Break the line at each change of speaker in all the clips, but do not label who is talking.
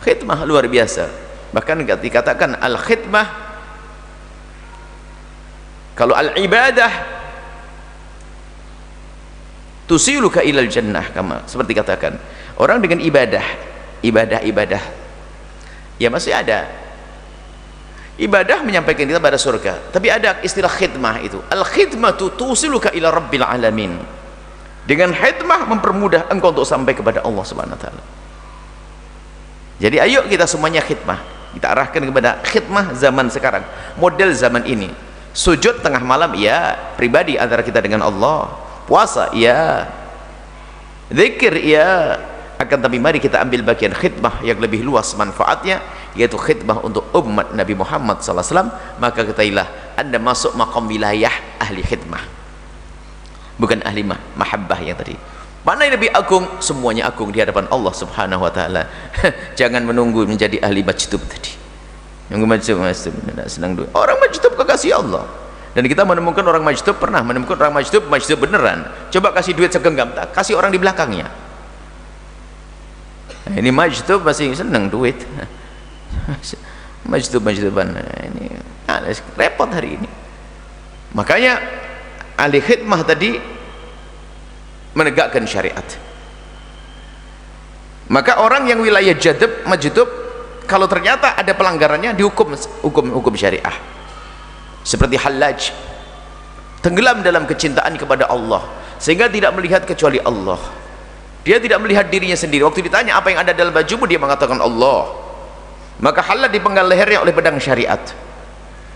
Khidmah luar biasa. Bahkan dikatakan al-khidmah, kalau al-ibadah tusiluka ilal jannah, kama seperti katakan orang dengan ibadah ya masih ada ibadah menyampaikan kita pada surga, tapi ada istilah khidmah. Itu al-khidmatu tusiluka ila rabbil alamin. Dengan khidmah mempermudah engkau untuk sampai kepada Allah Subhanahu wa taala. Jadi ayo kita semuanya khidmah, kita arahkan kepada khidmah zaman sekarang, model zaman ini. Sujud tengah malam ya, pribadi antara kita dengan Allah. Puasa ya, zikir ya, akan tapi mari kita ambil bagian khidmah yang lebih luas manfaatnya, yaitu khidmah untuk umat Nabi Muhammad SAW. Maka katailah Anda masuk maqam wilayah ahli khidmah, bukan ahli mahabbah yang tadi. Mana yang lebih agung? Semuanya agung di hadapan Allah Subhanahu wa taala. Jangan menunggu menjadi ahli majdub tadi. Nunggu majdub tidak senang duit. Orang majdub kekasih Allah. Dan kita menemukan orang majdub, pernah menemukan orang majdub beneran. Coba kasih duit segenggam, kasih orang di belakangnya. Nah, ini majdub masih senang duit. Majdub-majduban ini repot hari ini. Makanya ahli khidmah tadi menegakkan syariat. Maka orang yang wilayah majdub, kalau ternyata ada pelanggarannya, dihukum hukum syariah. Seperti Hallaj, tenggelam dalam kecintaan kepada Allah sehingga tidak melihat kecuali Allah. Dia tidak melihat dirinya sendiri. Waktu ditanya apa yang ada dalam bajumu, dia mengatakan Allah. Maka Hallaj dipenggal lehernya oleh pedang syariat.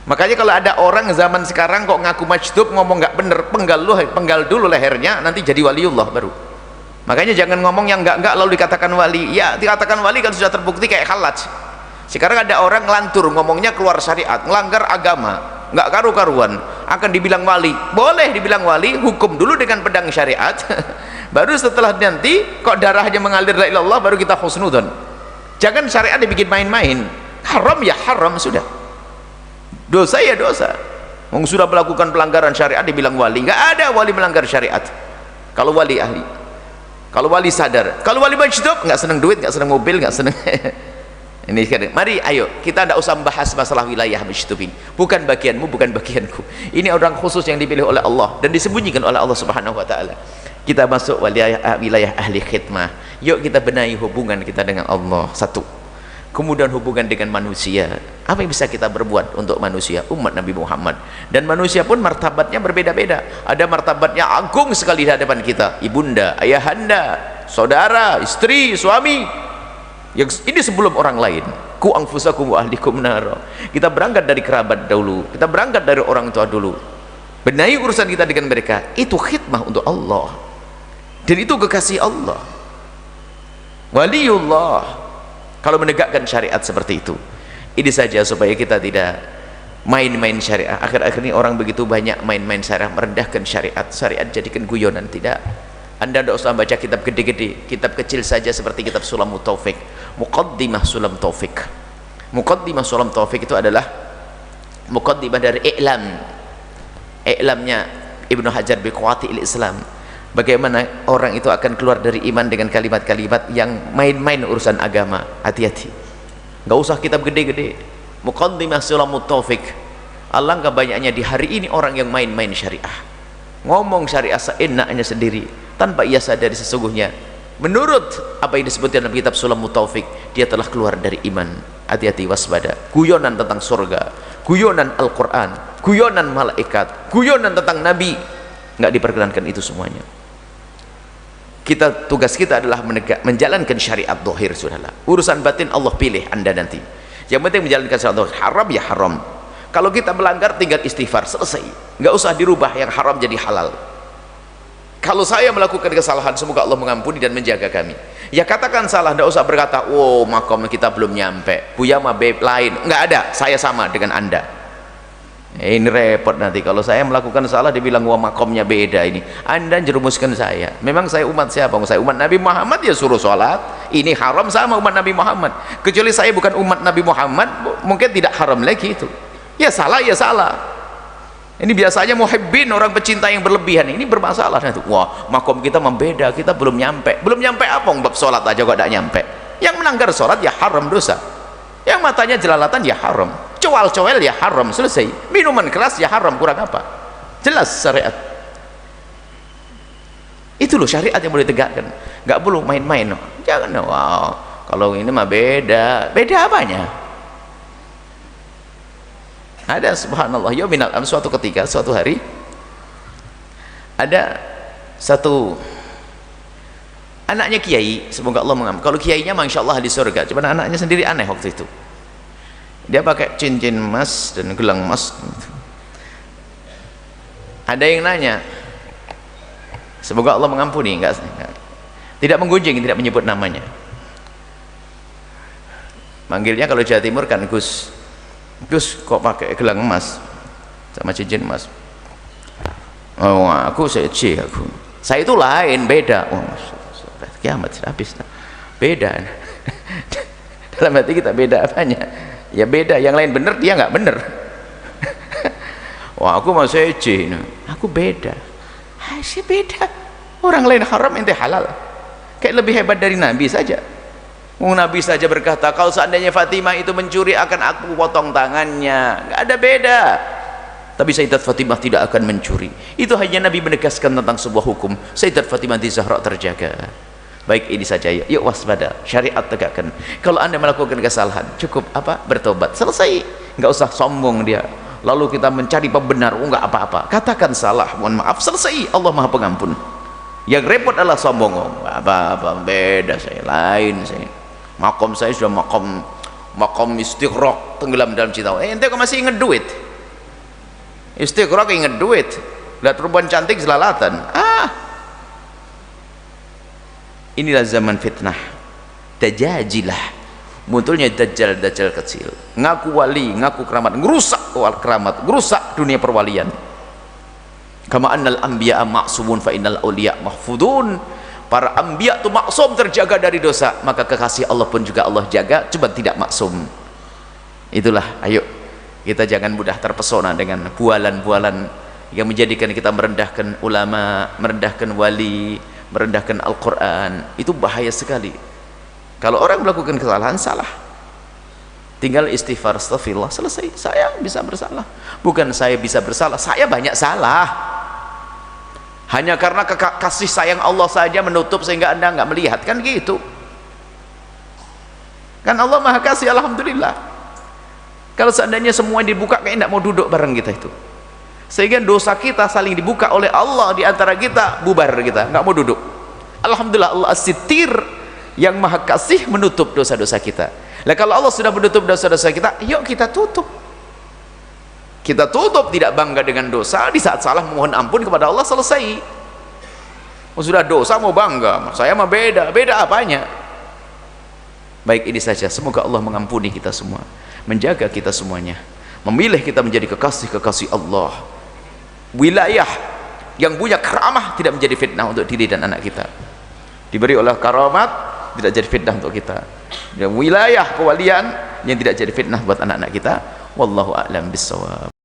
Makanya kalau ada orang zaman sekarang kok ngaku majdub, ngomong nggak bener, penggal dulu lehernya, nanti jadi waliullah baru. Makanya jangan ngomong yang enggak lalu dikatakan wali. Ya, dikatakan wali kan sudah terbukti kayak Hallaj. Sekarang ada orang ngelantur, ngomongnya keluar syariat, melanggar agama, nggak karu-karuan, akan dibilang wali. Boleh dibilang wali, hukum dulu dengan pedang syariat. Baru setelah nanti kok darahnya mengalir la ilallah, baru kita husnudzon. Jangan syariat dibikin main-main. Haram ya haram sudah. Dosa ya dosa. Sudah melakukan pelanggaran syariat dibilang wali. Nggak ada wali melanggar syariat. Kalau wali ahli, kalau wali sadar, kalau wali majdub nggak senang duit, nggak senang mobil, nggak senang. Ini sekarang, mari ayo kita tidak usah membahas masalah wilayah majdub ini. Bukan bagianmu, bukan bagianku. Ini orang khusus yang dipilih oleh Allah dan disembunyikan oleh Allah Subhanahu wa taala. Kita masuk wilayah ahli khidmah. Yuk kita benahi hubungan kita dengan Allah. Satu, kemudian hubungan dengan manusia. Apa yang bisa kita berbuat untuk manusia, umat Nabi Muhammad? Dan manusia pun martabatnya berbeda-beda. Ada martabatnya agung sekali di hadapan kita, ibunda, ayahanda, saudara, istri, suami. Yang ini sebelum orang lain. Ku anfusakum wa ahlikum nar. Kita berangkat dari kerabat dahulu, kita berangkat dari orang tua dulu. Benahi urusan kita dengan mereka. Itu khidmah untuk Allah. Dan itu kekasih Allah. Waliullah. Kalau menegakkan syariat seperti itu. Ini saja supaya kita tidak main-main syariat. Akhir-akhir ini orang begitu banyak main-main syariat, merendahkan syariat. Syariat jadikan guyonan. Tidak. Anda tidak usah baca kitab gede-gede, kitab kecil saja seperti kitab Sulam Taufik, Muqaddimah Sulam Taufik. Muqaddimah Sulam Taufik itu adalah muqaddimah dari i'lamnya Ibnu Hajar biqawati'il Islam. Bagaimana orang itu akan keluar dari iman dengan kalimat-kalimat yang main-main urusan agama. Hati-hati, nggak usah kitab gede-gede. Muqaddimah Sulam Taufik. Alangkah banyaknya di hari ini orang yang main-main syariah, ngomong syariah seenaknya sendiri tanpa ia sadari sesungguhnya menurut apa yang disebutkan dalam kitab Sulam Taufik, dia telah keluar dari iman. Hati-hati, waspada. Guyonan tentang surga, guyonan Al-Quran, guyonan malaikat, guyonan tentang Nabi, nggak diperkenankan itu semuanya. Tugas kita adalah menjalankan syariat zahir. Sudahlah, urusan batin Allah pilih Anda nanti. Yang penting menjalankan syariat zahir. Haram ya haram. Kalau kita melanggar tinggal istighfar, selesai. Nggak usah dirubah yang haram jadi halal. Kalau saya melakukan kesalahan, semoga Allah mengampuni dan menjaga kami. Ya katakan salah, tidak usah berkata, oh makom kita belum nyampe, Buya mah beb lain. Nggak ada, saya sama dengan Anda. Ini repot nanti kalau saya melakukan salah dibilang wah makomnya beda. Ini Anda jerumuskan saya. Memang saya umat siapa? Saya umat Nabi Muhammad, ya suruh sholat. Ini haram sama umat Nabi Muhammad. Kecuali saya bukan umat Nabi Muhammad, mungkin tidak haram lagi itu. Ya salah, ya salah. Ini biasanya muhibbin, orang pecinta yang berlebihan, ini bermasalah. Wah makom kita membeda, kita belum nyampe. Belum nyampe apa? Bab sholat aja kok tidak nyampe. Yang melanggar sholat ya haram dosa, yang matanya jelalatan ya haram, cowal-cowel ya haram, selesai. Minuman keras ya haram, kurang apa? Jelas syariat. Itu loh syariat yang boleh ditegakkan, nggak perlu main-main. Jangan, wow, kalau ini mah beda. Beda apanya? Ada subhanallah yauminal am, suatu ketika, suatu hari ada satu anaknya kiai, semoga Allah mengampuni. Kalau kiainya masya Allah di surga, cuman anaknya sendiri aneh waktu itu. Dia pakai cincin emas dan gelang emas. Ada yang nanya, semoga Allah mengampuni, tidak menggunjing, tidak menyebut namanya. Manggilnya kalau Jawa Timur kan Gus. Gus kok pakai gelang emas sama cincin emas? Oh, aku saya aku. Saya itu lain, beda. Oh, kiamat sudah habis. Beda. Dalam hati kita beda apanya? Ya beda, yang lain benar, dia nggak benar. Wah, aku mau seci. Aku beda. Saya beda. Orang lain haram, ente halal. Kayak lebih hebat dari Nabi saja. Nabi saja berkata, kalau seandainya Fatimah itu mencuri akan aku potong tangannya. Nggak ada beda. Tapi Sayyidat Fatimah tidak akan mencuri. Itu hanya Nabi menegaskan tentang sebuah hukum. Sayyidat Fatimah di Zahra terjaga. Baik, ini saja. Yuk waspada, syariat tegakkan. Kalau anda melakukan kesalahan, cukup apa? Bertobat, selesai. Nggak usah sombong dia. Lalu kita mencari pembenar, nggak apa-apa. Katakan salah, mohon maaf, selesai. Allah Maha Pengampun. Yang repot adalah sombong. Nggak apa-apa, beda saya, lain saya. Makom saya sudah makom istighraq, tenggelam dalam cinta. Ente kok masih inget duit? Istighraq inget duit. Lihat perempuan cantik jelalatan. Inilah zaman fitnah. Dajajilah. Munculnya dajjal kecil. Ngaku wali, ngaku keramat, ngerusak keramat, ngerusak dunia perwalian. Kama annal anbiya ma'sumun fa innal awliya mahfudun. Para anbiya itu maksum, terjaga dari dosa, maka kekasih Allah pun juga Allah jaga, cuma tidak maksum. Itulah, ayo kita jangan mudah terpesona dengan bualan-bualan yang menjadikan kita merendahkan ulama, merendahkan wali, merendahkan Al-Quran. Itu bahaya sekali. Kalau orang melakukan kesalahan, salah, tinggal istighfar, astaghfirullah, selesai. Saya bisa bersalah, bukan saya bisa bersalah, saya banyak salah. Hanya karena kasih sayang Allah saja menutup sehingga anda nggak melihat, kan gitu. Kan Allah Maha Kasih, alhamdulillah. Kalau seandainya semua dibuka, kayak nggak mau duduk bareng kita itu. Sehingga dosa kita saling dibuka oleh Allah di antara kita, bubar kita, nggak mau duduk. Alhamdulillah, Allah as-sittir yang Maha Kasih menutup dosa-dosa kita. Nah, kalau Allah sudah menutup dosa-dosa kita, yuk kita tutup. Kita tutup, tidak bangga dengan dosa. Di saat salah memohon ampun kepada Allah, selesai. Sudah dosa mau bangga, saya mah beda. Beda apanya? Baik, ini saja. Semoga Allah mengampuni kita semua, menjaga kita semuanya, memilih kita menjadi kekasih-kekasih Allah. Wilayah yang punya karamah tidak menjadi fitnah untuk diri dan anak kita. Diberi oleh karamat, tidak jadi fitnah untuk kita. Dan wilayah kewalian yang tidak jadi fitnah buat anak-anak kita. Wallahu a'lam bissawab.